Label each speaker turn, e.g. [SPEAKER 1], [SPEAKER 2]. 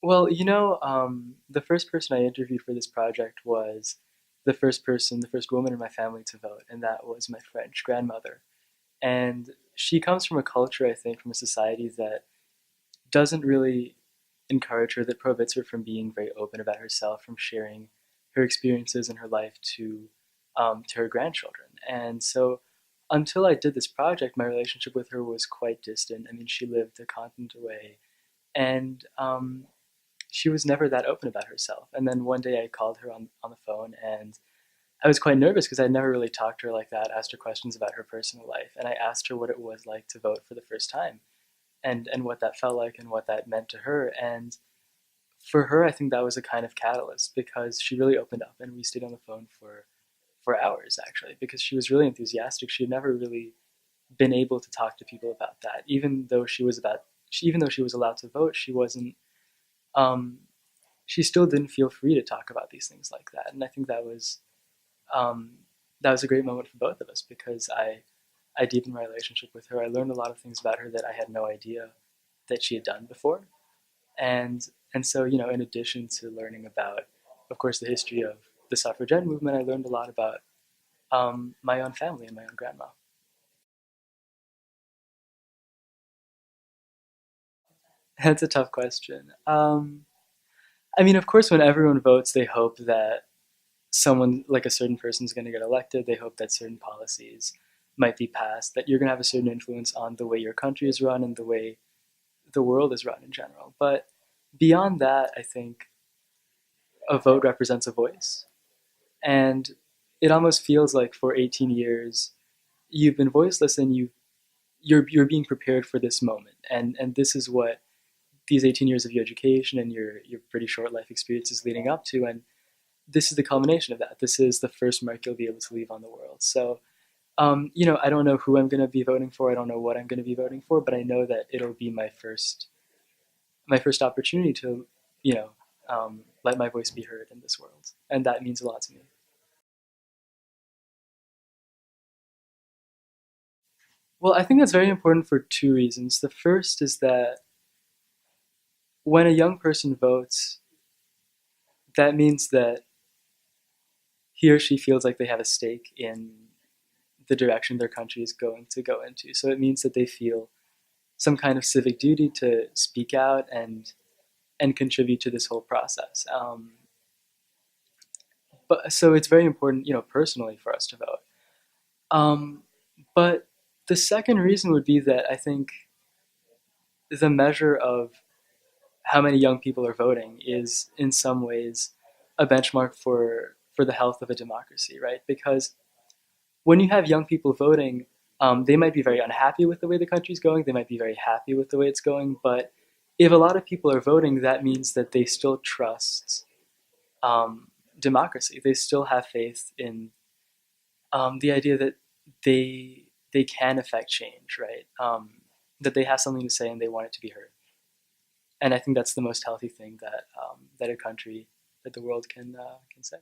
[SPEAKER 1] Well, the first person I interviewed for this project was the first woman in my family to vote, and that was my French grandmother. And she comes from a culture, I think, from a society that doesn't really encourage her, that prohibits her from being very open about herself, from sharing her experiences in her life to her grandchildren. And so until I did this project, my relationship with her was quite distant. I mean, she lived a continent away, and she was never that open about herself. And then one day I called her on the phone, and I was quite nervous because I'd never really talked to her like that, asked her questions about her personal life. And I asked her what it was like to vote for the first time, and what that felt like and what that meant to her. And for her, I think that was a kind of catalyst because she really opened up, and we stayed on the phone for hours actually, because she was really enthusiastic. She had never really been able to talk to people about that, even though she was allowed to vote, she wasn't. Um, she still didn't feel free to talk about these things like that, and I think um, that was a great moment for both of us because I deepened my relationship with her. I learned a lot of things about her that I had no idea that she had done before, and and so in addition to learning about, of course, the history of the suffragette movement, I learned a lot about my own family and my own grandma. That's a tough question. I mean, of course, when everyone votes, they hope that someone, like a certain person, is going to get elected. They hope that certain policies might be passed, that you're going to have a certain influence on the way your country is run and the way the world is run in general. But beyond that, I think a vote represents a voice. And it almost feels like for 18 years, you've been voiceless, and you're being prepared for this moment. And this is what these 18 years of your education and your pretty short life experience is leading up to. And this is the culmination of that. This is the first mark you'll be able to leave on the world. So, I don't know who I'm going to be voting for. I don't know what I'm going to be voting for, but I know that it'll be my first opportunity to, you know, let my voice be heard in this world, and that means a lot to me. Well, I think that's very important for two reasons. The first is that when a young person votes, that means that he or she feels like they have a stake in the direction their country is going to go into. So it means that they feel some kind of civic duty to speak out and contribute to this whole process. But so it's very important, personally, for us to vote. Um, but the second reason would be that I think the measure of how many young people are voting is, in some ways, a benchmark for the health of a democracy, right? Because when you have young people voting, they might be very unhappy with the way the country's going. They might be very happy with the way it's going. But if a lot of people are voting, that means that they still trust democracy. They still have faith in the idea that they can affect change, right? That they have something to say and they want it to be heard. And I think that's the most healthy thing that that a country, that the world can say.